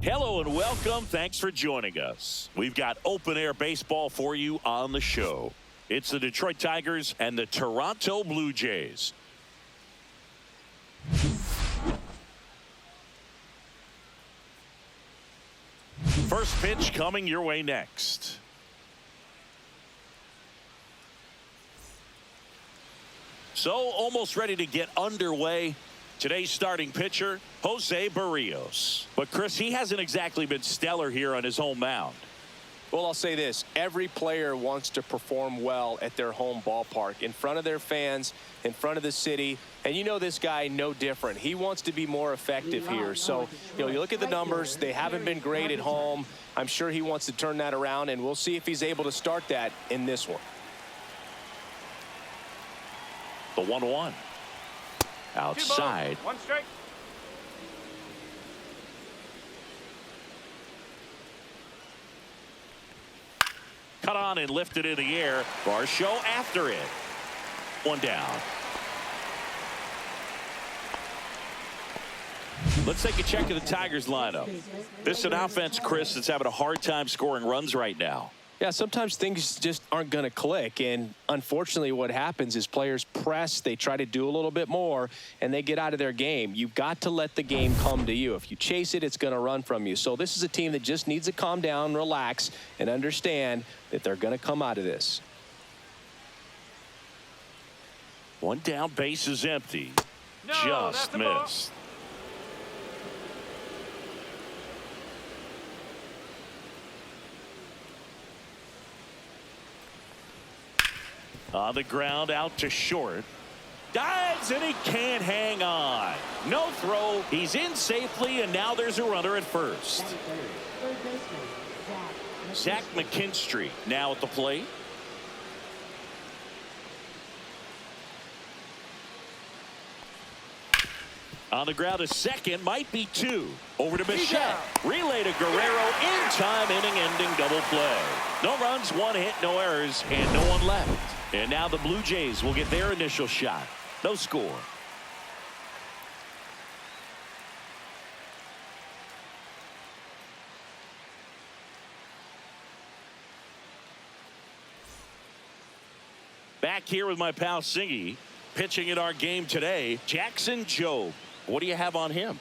Hello and welcome. Thanks for joining us. We've got open-air baseball for you on the show. It's the Detroit Tigers and the Toronto Blue Jays. First pitch coming your way next. So almost ready to get underway. Today's starting pitcher, Jose Barrios. But Chris, he hasn't exactly been stellar here on his home mound. Well, I'll say this. Every player wants to perform well at their home ballpark, in front of their fans, in front of the city. And you know this guy no different. He wants to be more effective here. So, you look at the numbers. They haven't been great at home. I'm sure he wants to turn that around, and we'll see if he's able to start that in this one. The 1-1. Outside. 1 strike. Cut on and lifted in the air. Varsho after it. 1 down. Let's take a check of the Tigers lineup. This is an offense, Chris, that's having a hard time scoring runs right now. Yeah, sometimes things just aren't going to click, and unfortunately what happens is players press, they try to do a little bit more, and they get out of their game. You've got to let the game come to you. If you chase it, it's going to run from you. So this is a team that just needs to calm down, relax, and understand that they're going to come out of this. 1 down, base is empty. Just missed. On the ground, out to short. Dives, and he can't hang on. No throw. He's in safely, and now there's a runner at first. Zach McKinstry now at the plate. On the ground, a second, might be 2. Over to Bichette. Relay to Guerrero. In time, inning-ending double play. No runs, 1 hit, no errors, and no one left. And now the Blue Jays will get their initial shot. No score. Back here with my pal Singy. Pitching in our game today, Jackson Jobe. What do you have on him?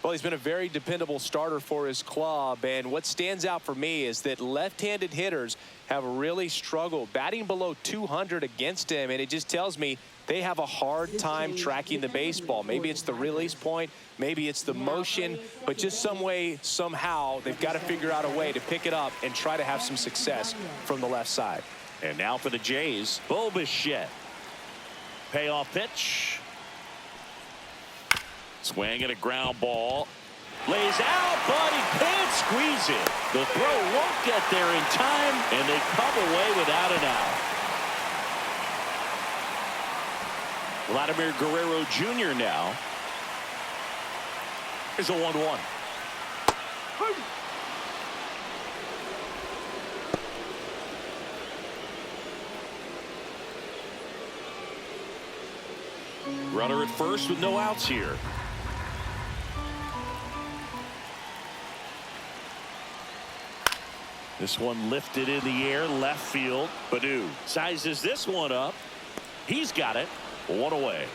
Well, he's been a very dependable starter for his club, and what stands out for me is that left-handed hitters have really struggled batting below 200 against him, and it just tells me they have a hard time tracking the baseball. Maybe it's the release point, maybe it's the motion, but just some way, somehow, they've got to figure out a way to pick it up and try to have some success from the left side. And now for the Jays, Bo Bichette. Payoff pitch. Swing and a ground ball. Lays out, but he can't squeeze it. The throw won't get there in time, and they come away without an out. Vladimir Guerrero Jr. now. Here's a 1-1. Runner at first with no outs here. This one lifted in the air, left field. Badu sizes this one up. He's got it. 1 away.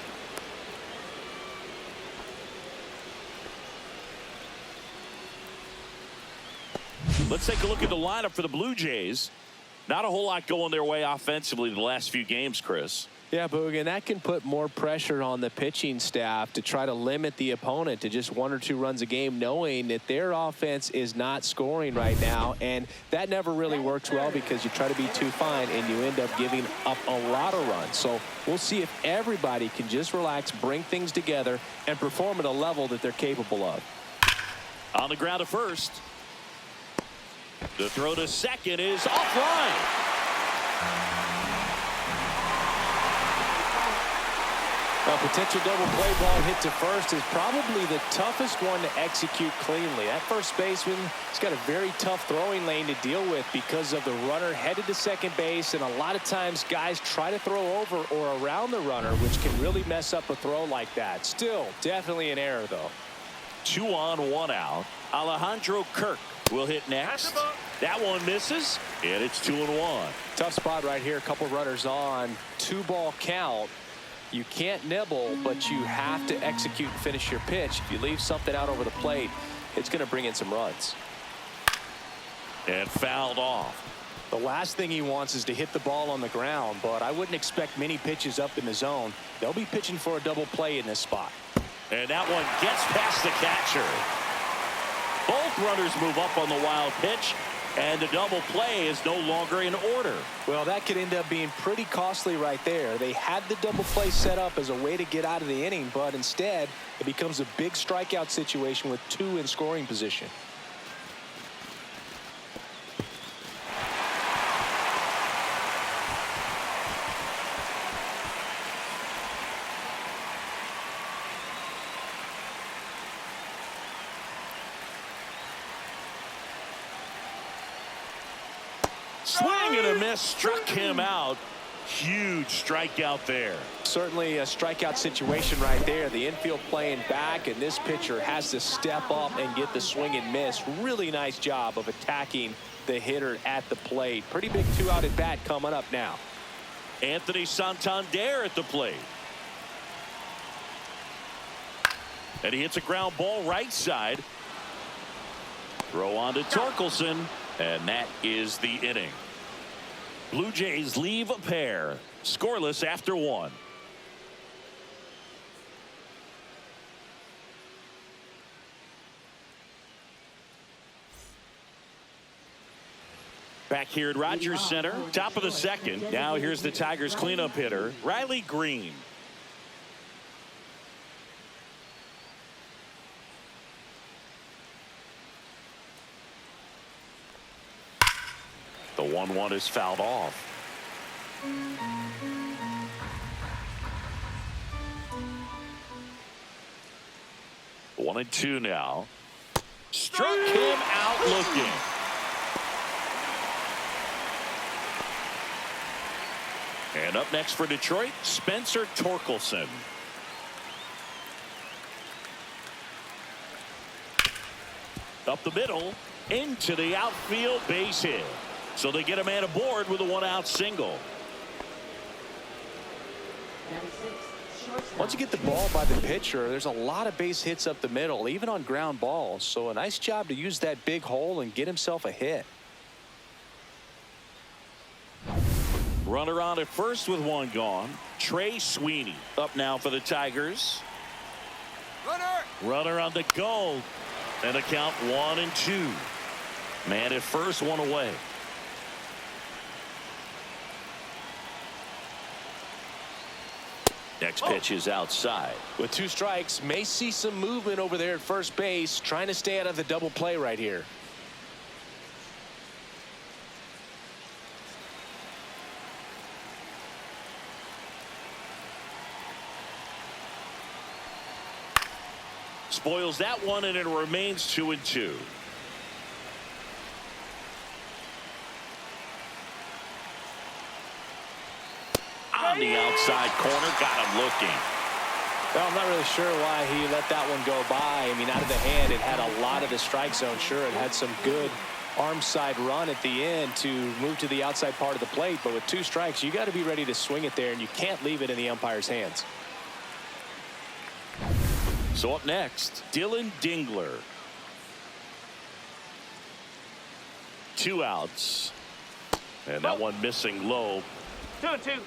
Let's take a look at the lineup for the Blue Jays. Not a whole lot going their way offensively the last few games, Chris. Yeah, Boog, and that can put more pressure on the pitching staff to try to limit the opponent to just 1 or 2 runs a game, knowing that their offense is not scoring right now. And that never really works well because you try to be too fine and you end up giving up a lot of runs. So we'll see if everybody can just relax, bring things together, and perform at a level that they're capable of. On the ground at first. The throw to second is offline. A potential double play ball hit to first is probably the toughest one to execute cleanly. That first baseman has got a very tough throwing lane to deal with because of the runner headed to second base, and a lot of times guys try to throw over or around the runner, which can really mess up a throw like that. Still, definitely an error, though. 2 on, 1 out. Alejandro Kirk will hit next. That one misses, and it's 2-1. Tough spot right here. A couple runners on. 2-ball count. You can't nibble, but you have to execute and finish your pitch. If you leave something out over the plate, it's going to bring in some runs. And fouled off. The last thing he wants is to hit the ball on the ground, but I wouldn't expect many pitches up in the zone. They'll be pitching for a double play in this spot. And that one gets past the catcher. Both runners move up on the wild pitch, and the double play is no longer in order. Well, that could end up being pretty costly right there. They had the double play set up as a way to get out of the inning, but instead it becomes a big strikeout situation with 2 in scoring position. Swing and a miss, struck him out. Huge strikeout there. Certainly a strikeout situation right there. The infield playing back, and this pitcher has to step up and get the swing and miss. Really nice job of attacking the hitter at the plate. Pretty big 2-out at bat coming up now. Anthony Santander at the plate. And he hits a ground ball right side. Throw on to Torkelson, and that is the inning. Blue Jays leave a pair, scoreless after 1. Back here at Rogers Center, top of the second. Now here's the Tigers cleanup hitter, Riley Green. The 1-1 is fouled off. One and 2 now. Struck him out looking. And up next for Detroit, Spencer Torkelson. Up the middle, into the outfield, base hit. So they get a man aboard with a 1-out single. Once you get the ball by the pitcher, there's a lot of base hits up the middle, even on ground balls. So a nice job to use that big hole and get himself a hit. Runner on at first with 1 gone. Trey Sweeney up now for the Tigers. Runner on the go. And a count 1 and 2. Man at first, 1 away. Next pitch is outside. With 2 strikes, may see some movement over there at first base, trying to stay out of the double play right here. Spoils that one, and it remains 2 and 2. On the outside corner, got him looking. Well, I'm not really sure why he let that one go by. I mean, out of the hand, it had a lot of the strike zone. Sure, it had some good arm side run at the end to move to the outside part of the plate, but with 2 strikes, you got to be ready to swing it there, and you can't leave it in the umpire's hands. So up next, Dylan Dingler. 2 outs. And that one missing low. 2-2.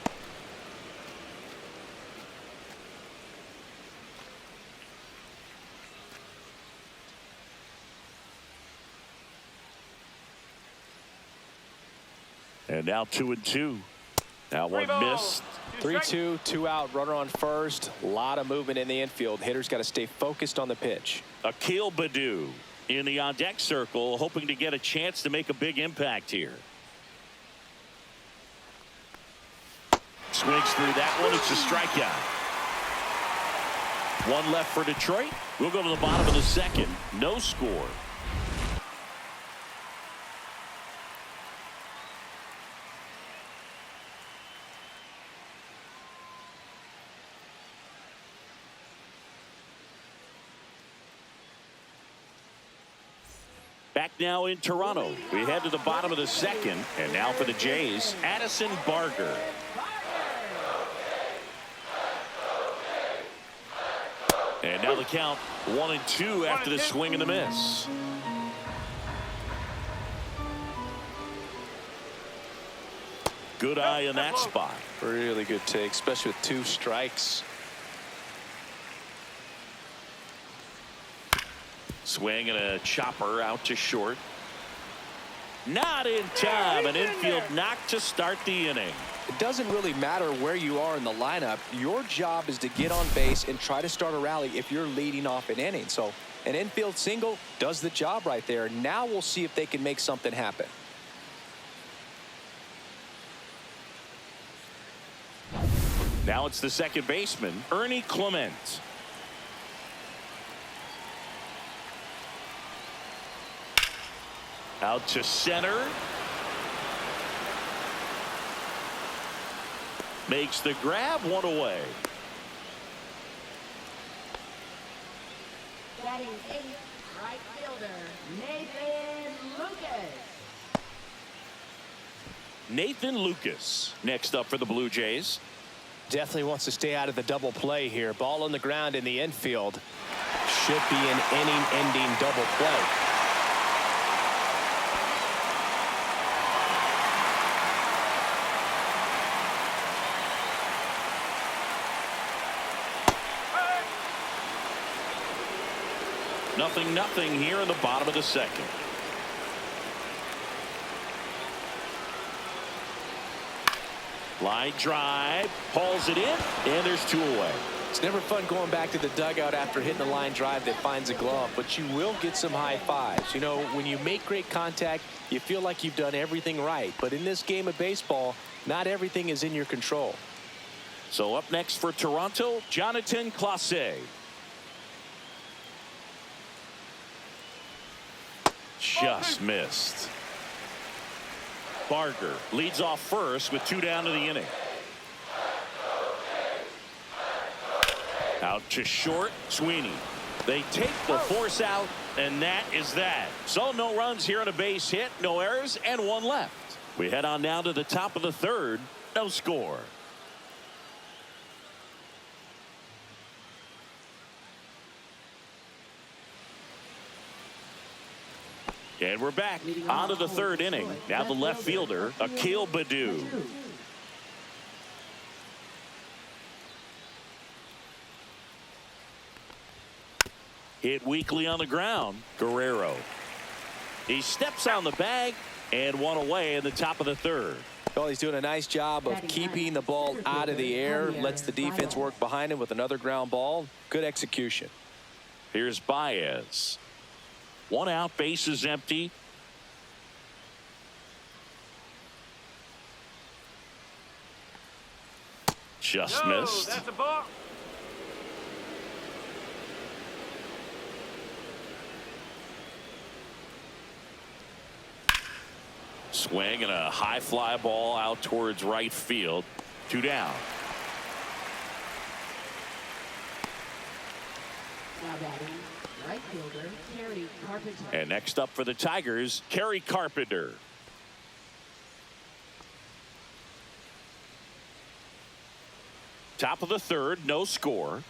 And now 2 and 2. That one missed. 3-2, 2 out, runner on first. A lot of movement in the infield. Hitters got to stay focused on the pitch. Akil Baddoo in the on deck circle, hoping to get a chance to make a big impact here. Swings through that one. It's a strikeout. 1 left for Detroit. We'll go to the bottom of the second. No score. Back now in Toronto. We head to the bottom of the second. And now for the Jays, Addison Barger. And now the count 1-2 after the swing and the miss. Good eye in that spot. Really good take, especially with 2 strikes. Swing and a chopper out to short. Not in time. An infield knock to start the inning. It doesn't really matter where you are in the lineup. Your job is to get on base and try to start a rally if you're leading off an inning. So an infield single does the job right there. Now we'll see if they can make something happen. Now it's the second baseman, Ernie Clement. Out to center. Makes the grab, 1 away. Batting 8th, right fielder, Nathan Lucas. Nathan Lucas next up for the Blue Jays. Definitely wants to stay out of the double play here. Ball on the ground in the infield. Should be an inning-ending double play. Nothing here in the bottom of the second. Line drive, hauls it in, and there's 2 away. It's never fun going back to the dugout after hitting a line drive that finds a glove, but you will get some high fives. You know, when you make great contact, you feel like you've done everything right. But in this game of baseball, not everything is in your control. So up next for Toronto, Jonathan Clase. Just missed. Barger leads off first with 2 down to the inning. Out to short, Sweeney. They take the force out, and that is that. So no runs here on a base hit, no errors, and 1 left. We head on now to the top of the third. No score. And we're back on to the third inning. Now the left fielder, Akil Baddoo. Hit weakly on the ground, Guerrero. He steps on the bag, and 1 away in the top of the third. Well, he's doing a nice job of keeping the ball out of the air, lets the defense work behind him with another ground ball. Good execution. Here's Baez. 1 out, base is empty. Just missed. That's a ball. Swing and a high fly ball out towards right field. 2 down. Now batting, right fielder, Kerry Carpenter. And next up for the Tigers, Kerry Carpenter. Top of the third, no score.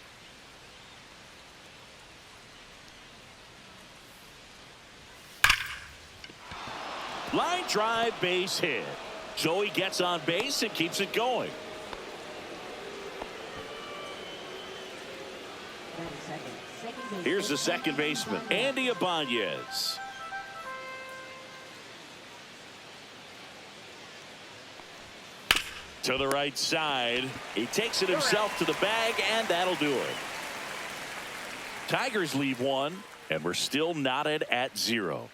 Line drive, base hit. So he gets on base and keeps it going. Here's the second baseman, Andy Ibanez. To the right side. He takes it himself to the bag, and that'll do it. Tigers leave 1, and we're still knotted at 0.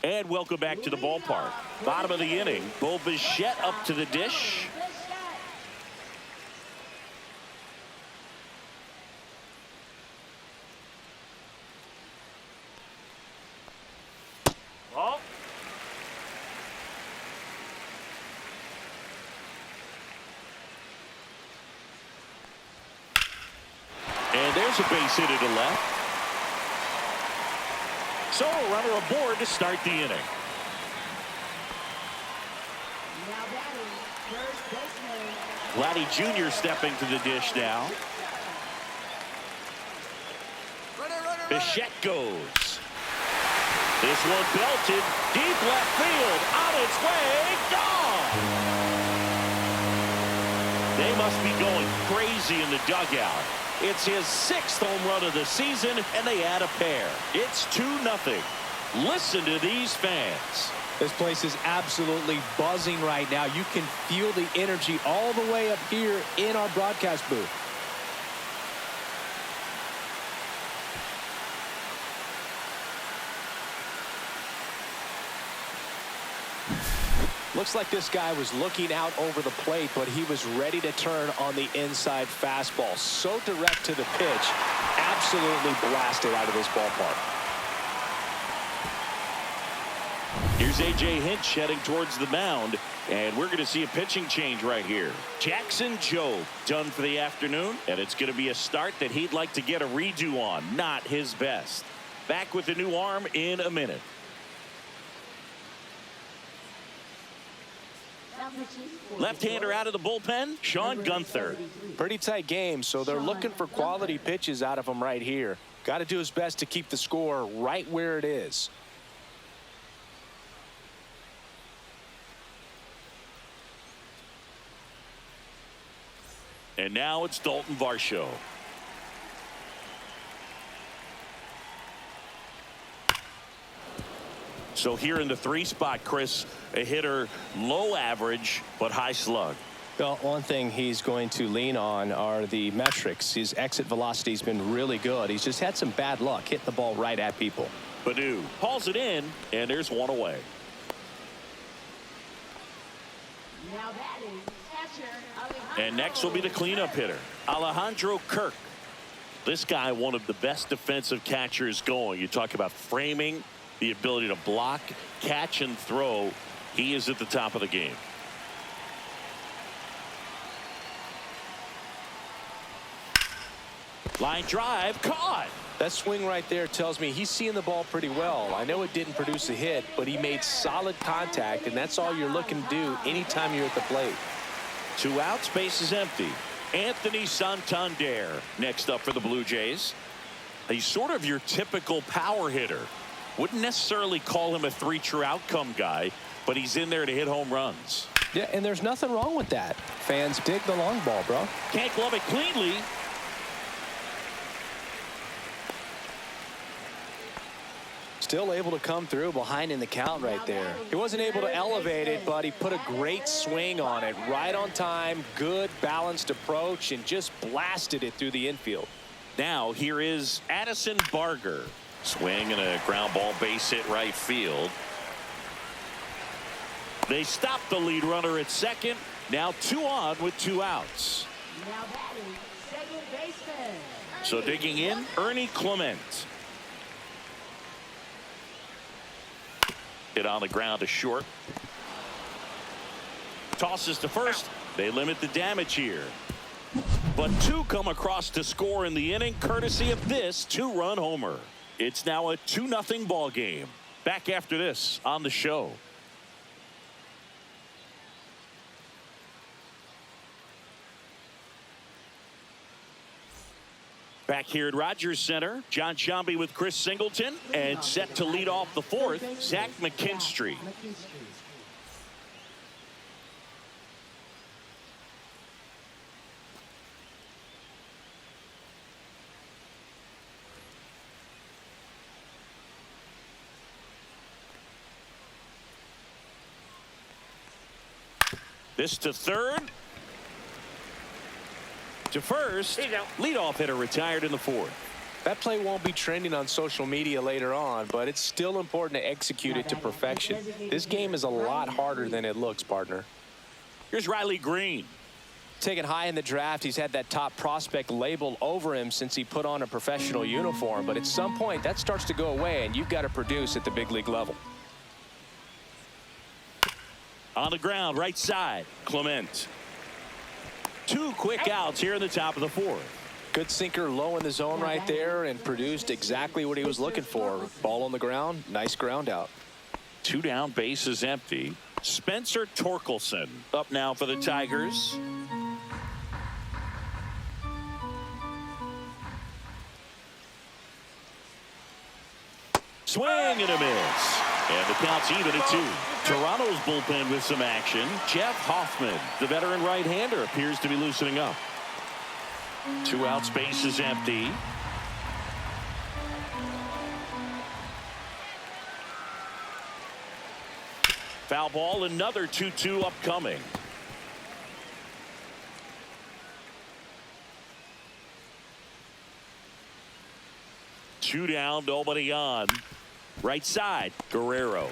And welcome back to the ballpark. Bottom of the inning. Bo Bichette up to the dish. Ball. There's a base hit to left. So a runner aboard to start the inning. Now batting, first baseman. Vladdy Jr. stepping to the dish now. Bichette goes. This one belted deep left field, on its way, gone. They must be going crazy in the dugout. It's his 6th home run of the season, and they add a pair. It's 2-0. Listen to these fans. This place is absolutely buzzing right now. You can feel the energy all the way up here in our broadcast booth. Looks like this guy was looking out over the plate, but he was ready to turn on the inside fastball. So direct to the pitch, absolutely blasted out of this ballpark. Here's A.J. Hinch heading towards the mound, and we're going to see a pitching change right here. Jackson Jobe done for the afternoon, and it's going to be a start that he'd like to get a redo on. Not his best. Back with the new arm in a minute. Left-hander out of the bullpen, Sean Gunther. Pretty tight game, so they're looking for quality pitches out of him right here. Got to do his best to keep the score right where it is. And now it's Dalton Varsho. So here in the 3 spot, Chris, a hitter low average but high slug. Well, one thing he's going to lean on are the metrics. His exit velocity has been really good. He's just had some bad luck hitting the ball right at people. Badu hauls it in, and there's one away. Now batting, catcher, Alejandro. And next will be the cleanup hitter, Alejandro Kirk. This guy, one of the best defensive catchers going. You talk about framing, the ability to block, catch, and throw. He is at the top of the game. Line drive, caught. That swing right there tells me he's seeing the ball pretty well. I know it didn't produce a hit, but he made solid contact, and that's all you're looking to do anytime you're at the plate. 2 outs, base is empty. Anthony Santander next up for the Blue Jays. He's sort of your typical power hitter. Wouldn't necessarily call him a 3 true outcome guy, but he's in there to hit home runs. Yeah, and there's nothing wrong with that. Fans dig the long ball, bro. Can't glove it cleanly. Still able to come through behind in the count right there. He wasn't able to elevate it, but he put a great swing on it. Right on time, good balanced approach, and just blasted it through the infield. Now here is Addison Barger. Swing and a ground ball base hit right field. They stop the lead runner at second. Now 2 on with 2 outs. Now batting, second baseman. So digging in, Ernie Clement. Hit on the ground to short. Tosses to first. They limit the damage here. But 2 come across to score in the inning, courtesy of this 2-run homer. It's now a 2-0 ball game. Back after this on the show. Back here at Rogers Center, John Sciambi with Chris Singleton, and set to lead off the 4th, Zach McKinstry. This to third. To first. Leadoff hitter retired in the 4th. That play won't be trending on social media later on, but it's still important to execute it to perfection. This game is a lot harder than it looks, partner. Here's Riley Green. Taken high in the draft, he's had that top prospect label over him since he put on a professional uniform, but at some point that starts to go away, and you've got to produce at the big league level. On the ground, right side, Clement. 2 quick outs here in the top of the 4th. Good sinker low in the zone right there and produced exactly what he was looking for. Ball on the ground. Nice ground out. 2 down, bases empty. Spencer Torkelson up now for the Tigers. Swing and a miss. And the count's even at 2. Toronto's bullpen with some action. Jeff Hoffman, the veteran right-hander, appears to be loosening up. 2 outs, bases empty. Foul ball, another 2-2 upcoming. Two down, nobody on. Right side, Guerrero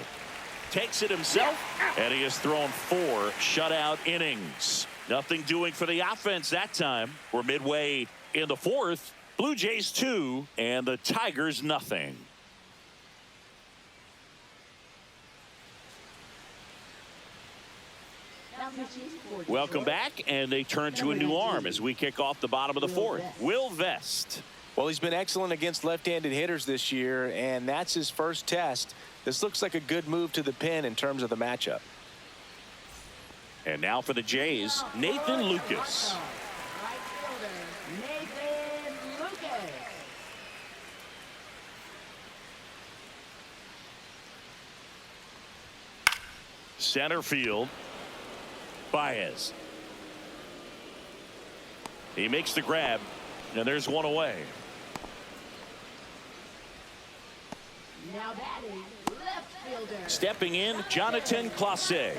takes it himself, and he has thrown 4 shutout innings. Nothing doing for the offense that time. We're midway in the 4th. Blue Jays 2 and the Tigers nothing. Welcome back, and they turn to a new arm as we kick off the bottom of the 4th. Will Vest. Well, he's been excellent against left-handed hitters this year, and that's his first test. This looks like a good move to the pin in terms of the matchup. And now for the Jays, Nathan Lucas. Right fielder, Nathan Lucas. Center field, Baez. He makes the grab, and there's one away. Now batting, left fielder. Stepping in, Jonathan Clase.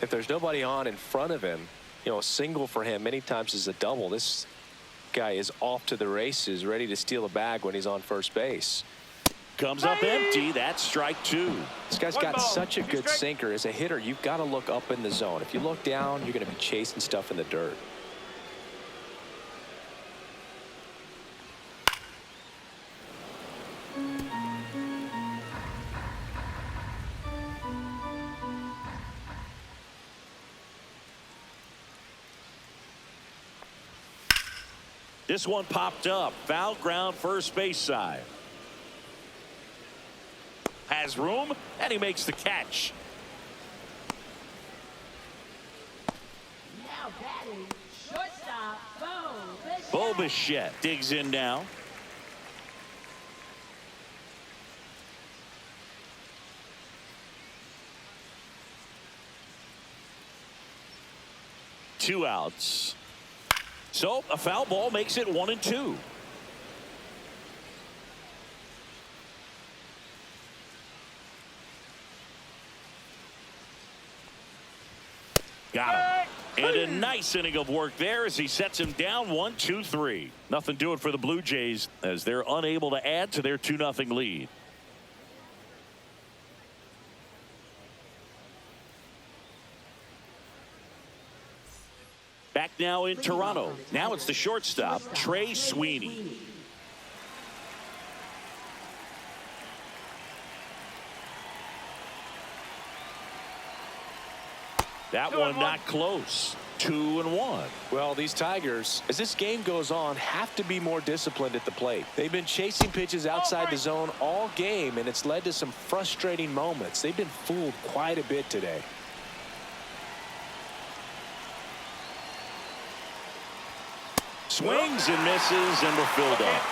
If there's nobody on in front of him, you know, a single for him many times is a double. This guy is off to the races, ready to steal a bag when he's on first base. Comes up empty. That's strike 2. This guy's got such a good sinker. As a hitter, you've got to look up in the zone. If you look down, you're going to be chasing stuff in the dirt. This one popped up. Foul ground, first base side. Has room, and he makes the catch. Now batting, shortstop, Bo Bichette digs in now. Two outs. So a foul ball makes it 1-2. Got him. And a nice inning of work there as he sets him down 1-2-3. Nothing doing for the Blue Jays as they're unable to add to their 2-0 lead. Back now in Toronto. Now it's the shortstop, Trey Sweeney. That one not close. 2-1. Well, these Tigers, as this game goes on, have to be more disciplined at the plate. They've been chasing pitches outside the zone all game, and it's led to some frustrating moments. They've been fooled quite a bit today. Swings and misses, and we're filled up.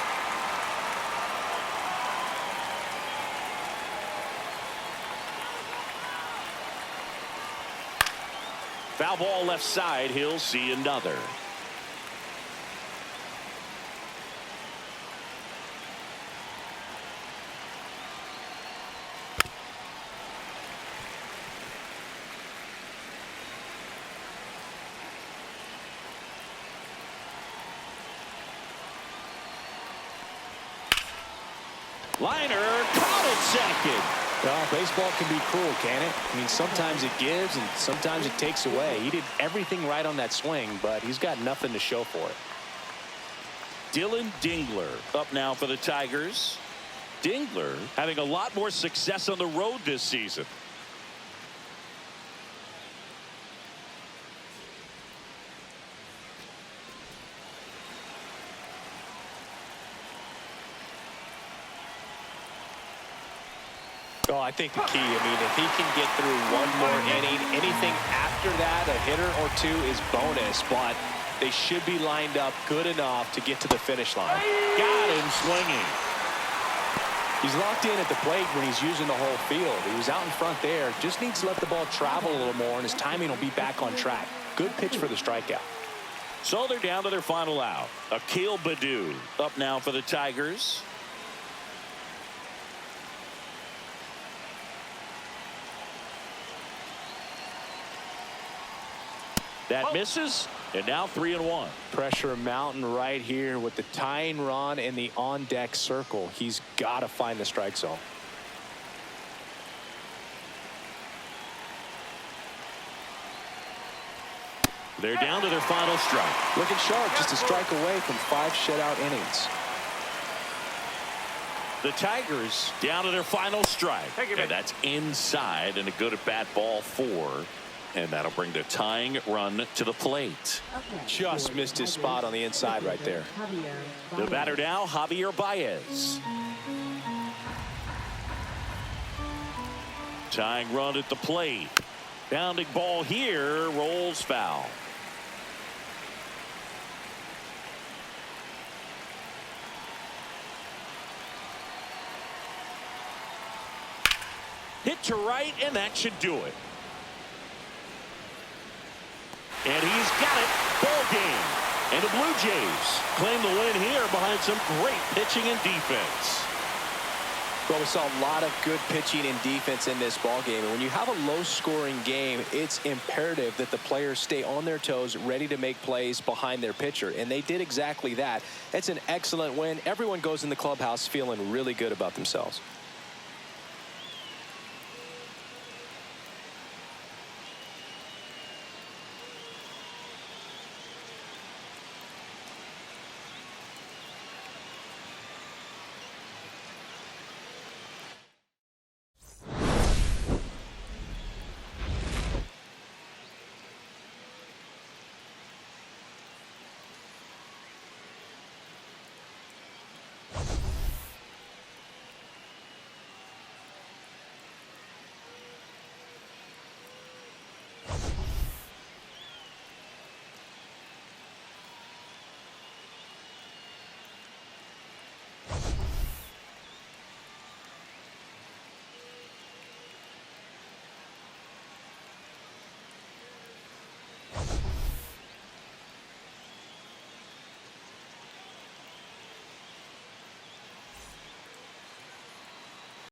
Foul ball left side. He'll see another. Liner caught at second. Well, baseball can be cruel, can it? I mean, sometimes it gives and sometimes it takes away. He did everything right on that swing, but he's got nothing to show for it. Dylan Dingler up now for the Tigers. Dingler having a lot more success on the road this season. Oh, I think the key, if he can get through one more inning, anything after that, a hitter or two is bonus, but they should be lined up good enough to get to the finish line. Got him swinging. He's locked in at the plate when he's using the whole field. He was out in front there, just needs to let the ball travel a little more, and his timing will be back on track. Good pitch for the strikeout. So they're down to their final out. Akil Baddoo up now for the Tigers. That misses, and now 3-1. Pressure mountain right here with the tying run in the on-deck circle. He's got to find the strike zone. They're down to their final strike. Looking sharp, just a strike away from 5 shutout innings. The Tigers down to their final strike. And that's inside, and a good at-bat ball 4. And that'll bring the tying run to the plate. Just missed his spot on the inside right there. The batter now, Javier Baez. Tying run at the plate. Bounding ball here, rolls foul. Hit to right, and that should do it. And he's got it. Ball game. And the Blue Jays claim the win here behind some great pitching and defense. Well, we saw a lot of good pitching and defense in this ball game. And when you have a low-scoring game, it's imperative that the players stay on their toes, ready to make plays behind their pitcher. And they did exactly that. It's an excellent win. Everyone goes in the clubhouse feeling really good about themselves.